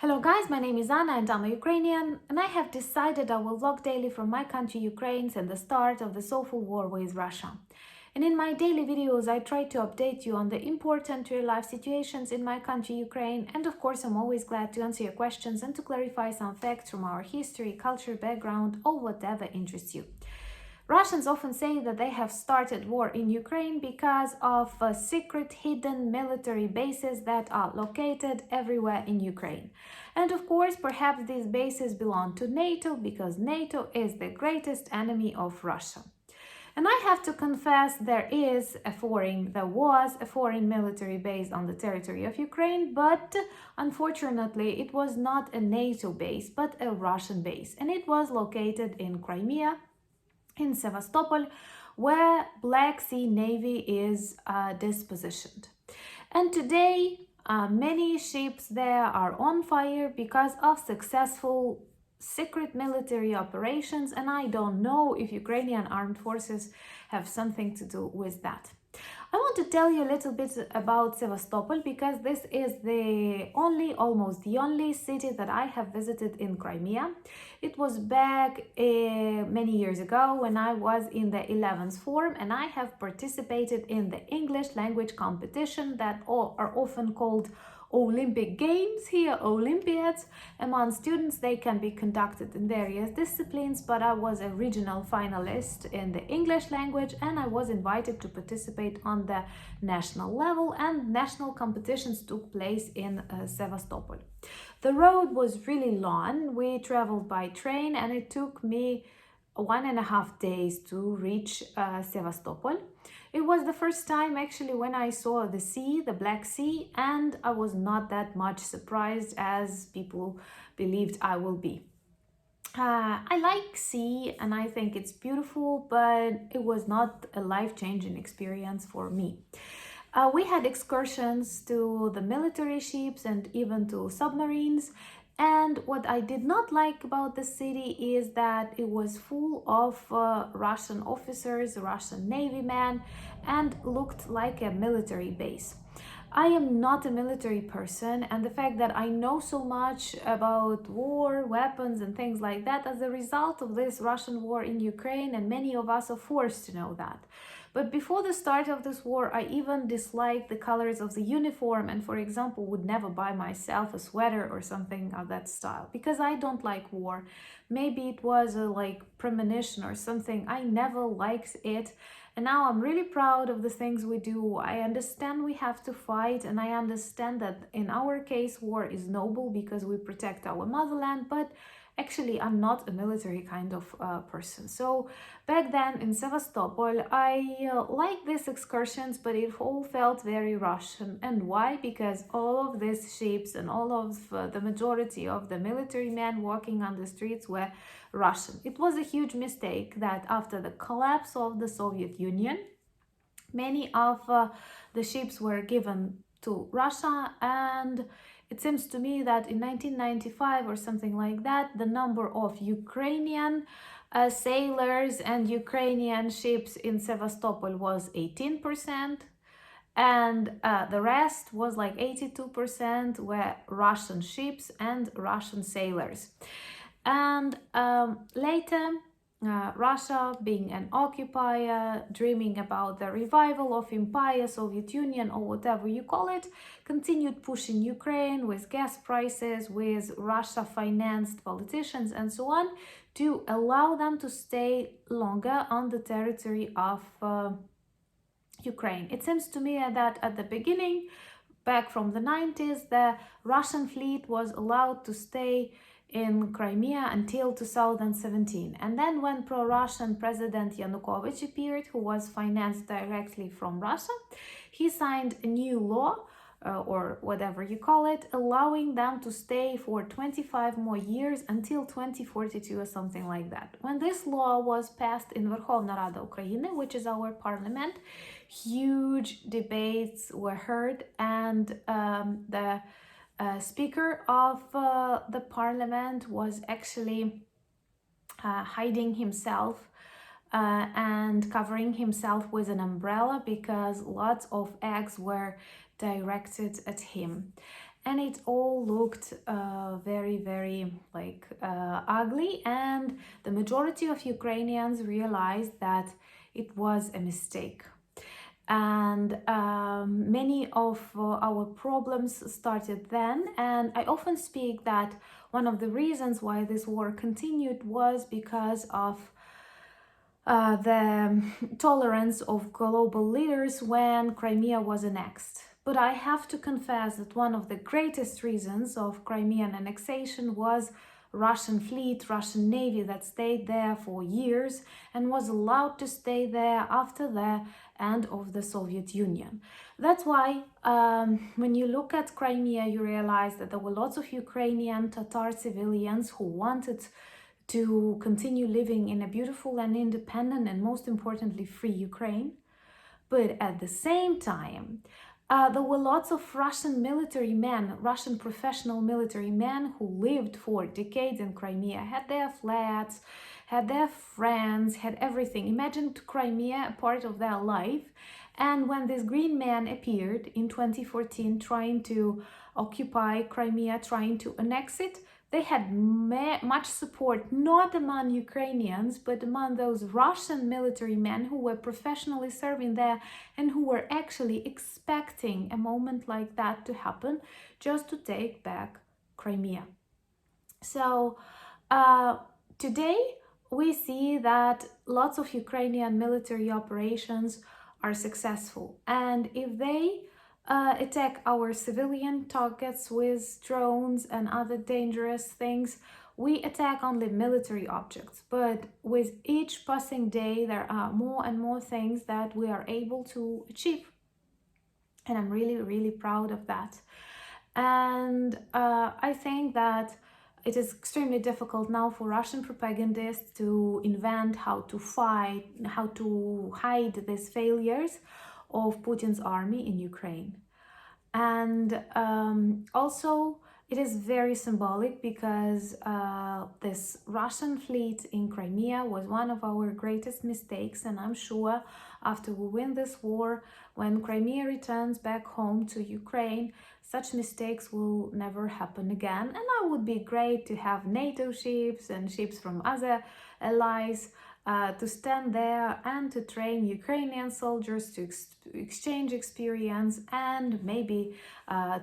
Hello guys, my name is Anna and I'm a Ukrainian, and I have decided I will vlog daily from my country Ukraine since the start of the awful war with Russia. And in my daily videos I try to update you on the important real-life situations in my country Ukraine, and of course I'm always glad to answer your questions and to clarify some facts from our history, culture, background, or whatever interests you. Russians often say that they have started war in Ukraine because of secret hidden military bases that are located everywhere in Ukraine. And of course, perhaps these bases belong to NATO because NATO is the greatest enemy of Russia. And I have to confess there was a foreign military base on the territory of Ukraine, but unfortunately it was not a NATO base, but a Russian base. And it was located in Crimea, in Sevastopol, where Black Sea Navy is dispositioned. And today, many ships there are on fire because of successful secret military operations, and I don't know if Ukrainian armed forces have something to do with that. I want to tell you a little bit about Sevastopol because this is almost the only city that I have visited in Crimea. It was back many years ago when I was in the 11th form, and I have participated in the English language competition that are often called Olympic Games here, Olympiads. Among students, they can be conducted in various disciplines, but I was a regional finalist in the English language and I was invited to participate on the national level, and national competitions took place in Sevastopol. The road was really long. We traveled by train and it took me 1.5 days to reach Sevastopol. It was the first time actually when I saw the sea, the Black Sea, and I was not that much surprised as people believed I will be. I like sea and I think it's beautiful, but it was not a life-changing experience for me. We had excursions to the military ships and even to submarines. And what I did not like about the city is that it was full of Russian officers, Russian Navy men, and looked like a military base. I am not a military person, and the fact that I know so much about war, weapons, and things like that as a result of this Russian war in Ukraine, and many of us are forced to know that. But before the start of this war, I even disliked the colors of the uniform and, for example, would never buy myself a sweater or something of that style because I don't like war. Maybe it was a premonition or something. I never liked it. And now I'm really proud of the things we do. I understand we have to fight, and I understand that in our case, war is noble because we protect our motherland, but actually, I'm not a military kind of person. So back then in Sevastopol, I liked these excursions, but it all felt very Russian. And why? Because all of these ships and all of the majority of the military men walking on the streets were Russian. It was a huge mistake that after the collapse of the Soviet Union, many of the ships were given to Russia, and it seems to me that in 1995 or something like that, the number of Ukrainian sailors and Ukrainian ships in Sevastopol was 18%, and the rest was like 82% were Russian ships and Russian sailors. And later, Russia, being an occupier, dreaming about the revival of empire, Soviet Union, or whatever you call it, continued pushing Ukraine with gas prices, with Russia-financed politicians and so on, to allow them to stay longer on the territory of Ukraine. It seems to me that at the beginning, back from the 90s, the Russian fleet was allowed to stay in Crimea until 2017. And then when pro-Russian President Yanukovych appeared, who was financed directly from Russia, he signed a new law, or whatever you call it, allowing them to stay for 25 more years until 2042 or something like that. When this law was passed in Verkhovna Rada Ukraine, which is our parliament, huge debates were heard, and the Speaker of the parliament was actually hiding himself and covering himself with an umbrella because lots of eggs were directed at him. and it all looked very, very ugly, and the majority of Ukrainians realized that it was a mistake. And many of our problems started then, and I often speak that one of the reasons why this war continued was because of the tolerance of global leaders when Crimea was annexed. But I have to confess that one of the greatest reasons of Crimean annexation was Russian fleet, Russian navy that stayed there for years and was allowed to stay there after the end of the Soviet Union. That's why when you look at Crimea, you realize that there were lots of Ukrainian Tatar civilians who wanted to continue living in a beautiful and independent and most importantly free Ukraine. But at the same time, there were lots of Russian military men, Russian professional military men who lived for decades in Crimea, had their flats, had their friends, had everything. Imagine Crimea a part of their life. And when this green man appeared in 2014 trying to occupy Crimea, trying to annex it, they had much support, not among Ukrainians, but among those Russian military men who were professionally serving there and who were actually expecting a moment like that to happen just to take back Crimea. So today we see that lots of Ukrainian military operations are successful, and if they attack our civilian targets with drones and other dangerous things, we attack only military objects. But with each passing day, there are more and more things that we are able to achieve. And I'm really, really proud of that. And I think that it is extremely difficult now for Russian propagandists to invent how to fight, how to hide these failures of Putin's army in Ukraine. And also it is very symbolic because this Russian fleet in Crimea was one of our greatest mistakes, and I'm sure after we win this war, when Crimea returns back home to Ukraine, such mistakes will never happen again. And that would be great to have NATO ships and ships from other allies to stand there and to train Ukrainian soldiers, to exchange experience, and maybe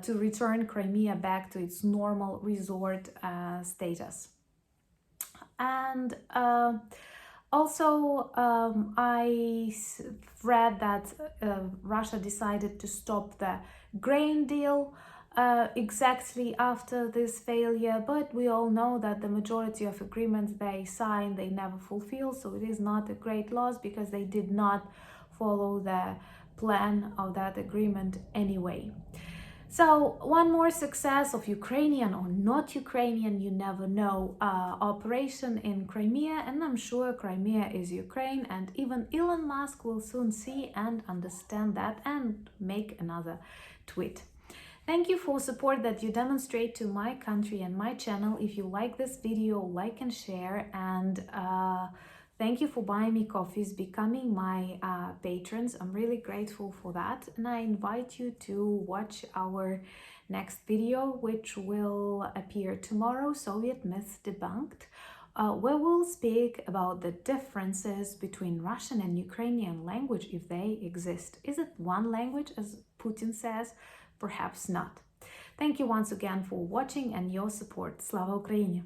to return Crimea back to its normal resort status. And also, I read that Russia decided to stop the grain deal exactly after this failure, but we all know that the majority of agreements they sign, they never fulfill, so it is not a great loss because they did not follow the plan of that agreement anyway. So one more success of Ukrainian or not Ukrainian, you never know, operation in Crimea, and I'm sure Crimea is Ukraine, and even Elon Musk will soon see and understand that and make another tweet. Thank you for support that you demonstrate to my country and my channel. If you like this video, like and share, and thank you for buying me coffees, becoming my patrons. I'm really grateful for that, and I invite you to watch our next video, which will appear tomorrow, Soviet Myths Debunked, where we'll speak about the differences between Russian and Ukrainian language, if they exist. Is it one language, as Putin says? Perhaps not. Thank you once again for watching and your support. Slava Ukraini!